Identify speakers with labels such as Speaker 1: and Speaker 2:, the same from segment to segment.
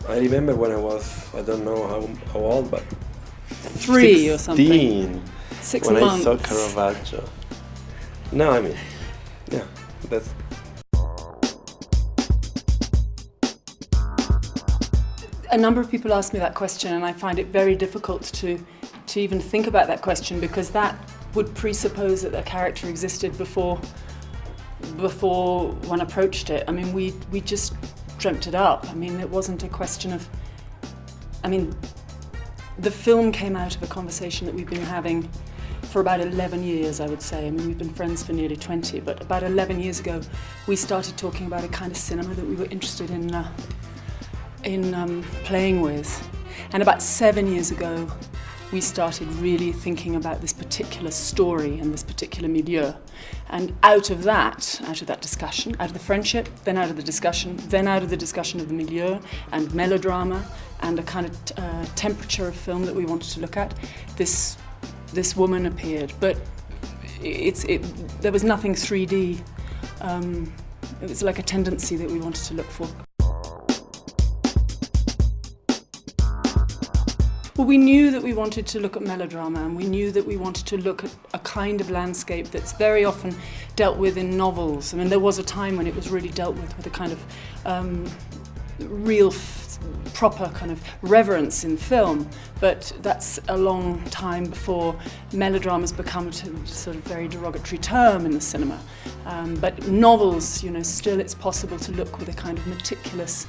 Speaker 1: I remember when I was, I don't know how old, but
Speaker 2: 3 or something.
Speaker 1: 16,
Speaker 2: 6
Speaker 1: when
Speaker 2: months.
Speaker 1: I saw Caravaggio. No, I mean, yeah, that's...
Speaker 2: A number of people ask me that question, and I find it very difficult to even think about that question, because that would presuppose that a character existed before one approached it. I mean, we just dreamt it up. I mean, it wasn't a question of... I mean, the film came out of a conversation that we've been having for about 11 years, I would say. I mean, we've been friends for nearly 20, but about 11 years ago, we started talking about a kind of cinema that we were interested in playing with. And about 7 years ago, we started really thinking about this particular story and this particular milieu. And out of that discussion, out of the friendship, then out of the discussion, then out of the discussion of the milieu and melodrama and a kind of temperature of film that we wanted to look at, this woman appeared. But there was nothing 3D. It was like a tendency that we wanted to look for. Well, we knew that we wanted to look at melodrama, and we knew that we wanted to look at a kind of landscape that's very often dealt with in novels. I mean, there was a time when it was really dealt with a kind of real proper kind of reverence in film, but that's a long time before melodrama's become a sort of very derogatory term in the cinema. But novels, you know, still it's possible to look with a kind of meticulous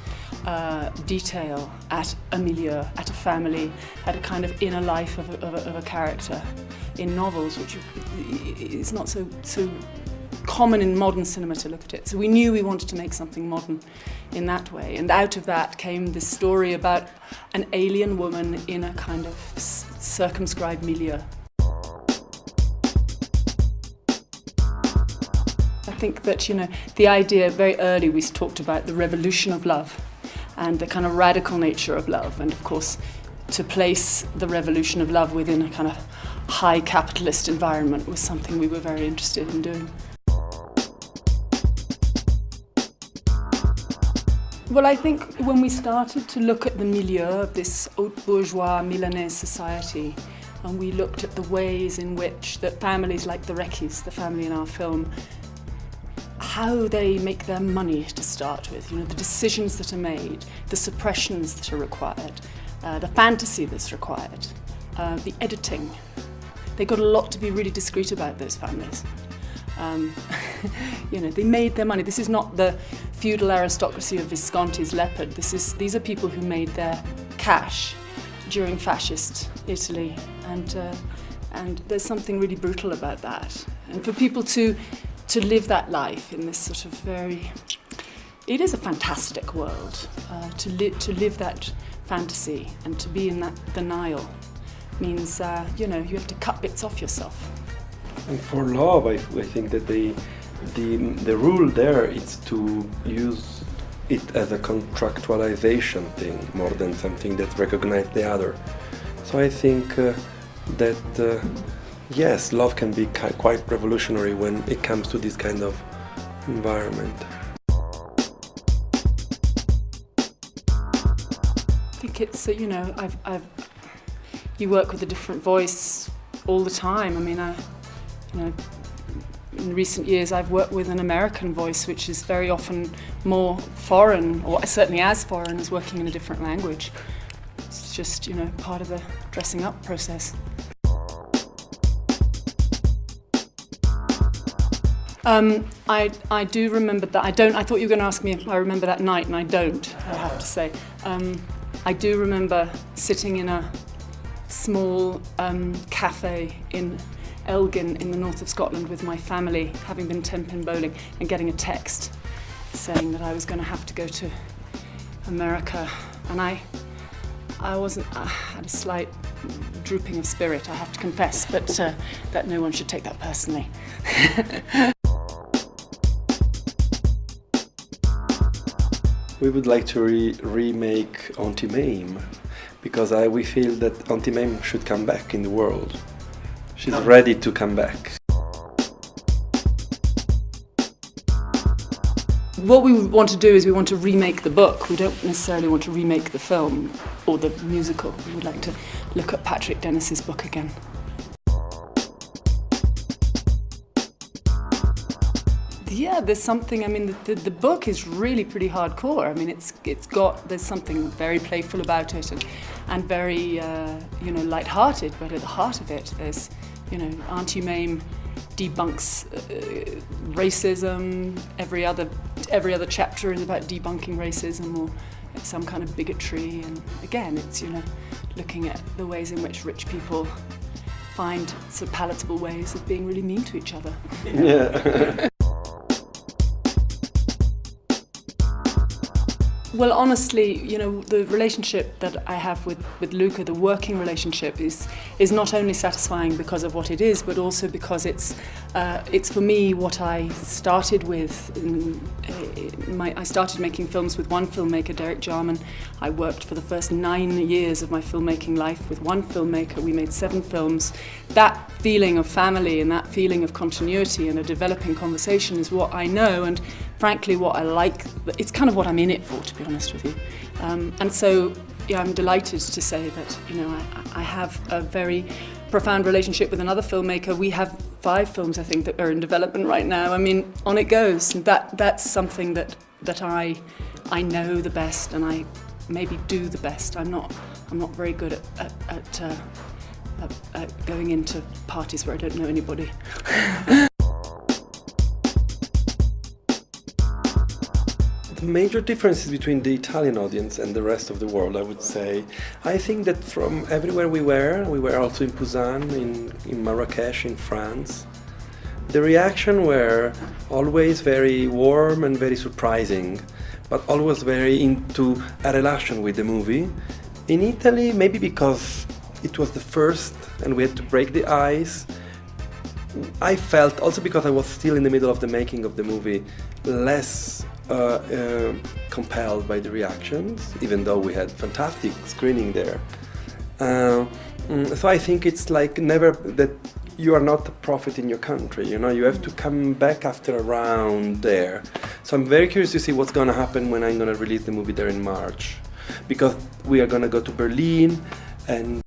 Speaker 2: detail at a milieu, at a family, at a kind of inner life of a character in novels, which is not so common in modern cinema to look at it. So we knew we wanted to make something modern in that way, and out of that came this story about an alien woman in a kind of circumscribed milieu. I think that, you know, the idea very early, we talked about the revolution of love and the kind of radical nature of love, and of course to place the revolution of love within a kind of high capitalist environment was something we were very interested in doing. Well, I think when we started to look at the milieu of this haute bourgeois Milanese society, and we looked at the ways in which that families like the Recchis, the family in our film, how they make their money to start with, you know, the decisions that are made, the suppressions that are required, the fantasy that's required, the editing. They got a lot to be really discreet about, those families. You know, they made their money. This is not the feudal aristocracy of Visconti's leopard. These are people who made their cash during fascist Italy, and there's something really brutal about that. And for people to live that life in this sort of it is a fantastic world. To live that fantasy and to be in that denial means, you know, you have to cut bits off yourself.
Speaker 1: And for love, I think that the rule there is to use it as a contractualization thing more than something that recognizes the other. So I think that yes, love can be quite revolutionary when it comes to this kind of environment.
Speaker 2: I think it's, you know, you work with a different voice all the time. I mean, you know, in recent years I've worked with an American voice which is very often more foreign, or certainly as foreign as working in a different language. It's just, you know, part of the dressing up process. I do remember that. I thought you were going to ask me if I remember that night, and I don't, I have to say. I do remember sitting in a small cafe in Elgin in the north of Scotland with my family, having been 10-pin bowling, and getting a text saying that I was going to have to go to America. And I had a slight drooping of spirit, I have to confess, but that no one should take that personally.
Speaker 1: We would like to remake Auntie Mame, because we feel that Auntie Mame should come back in the world. She's ready to come back.
Speaker 2: What we want to do is we want to remake the book. We don't necessarily want to remake the film or the musical. We would like to look at Patrick Dennis's book again. Yeah, there's something, I mean, the book is really pretty hardcore. I mean, there's something very playful about it and very, light-hearted, but at the heart of it, there's, Auntie Mame debunks racism. Every other chapter is about debunking racism or some kind of bigotry. And again, it's, looking at the ways in which rich people find sort of palatable ways of being really mean to each other.
Speaker 1: Yeah.
Speaker 2: Well, honestly, the relationship that I have with Luca, the working relationship, is not only satisfying because of what it is, but also because it's for me what I started with. I started making films with one filmmaker, Derek Jarman. I worked for the first 9 years of my filmmaking life with one filmmaker. We made 7 films. That feeling of family and that feeling of continuity and a developing conversation is what I know, and frankly what I like. It's kind of what I'm in it for, to be honest with you. And so, I'm delighted to say that, I have a very profound relationship with another filmmaker. We have 5 films, I think, that are in development right now. I mean, on it goes. That's something that I know the best, and I maybe do the best. I'm not very good at going into parties where I don't know anybody.
Speaker 1: The major differences between the Italian audience and the rest of the world, I would say. I think that from everywhere we were also in Busan, in Marrakesh, in France, the reaction were always very warm and very surprising, but always very into a relation with the movie. In Italy, maybe because it was the first and we had to break the ice, I felt, also because I was still in the middle of the making of the movie, less compelled by the reactions, even though we had fantastic screening there. So I think it's like never that you are not a prophet in your country, you have to come back after a round there. So I'm very curious to see what's going to happen when I'm going to release the movie there in March, because we are going to go to Berlin and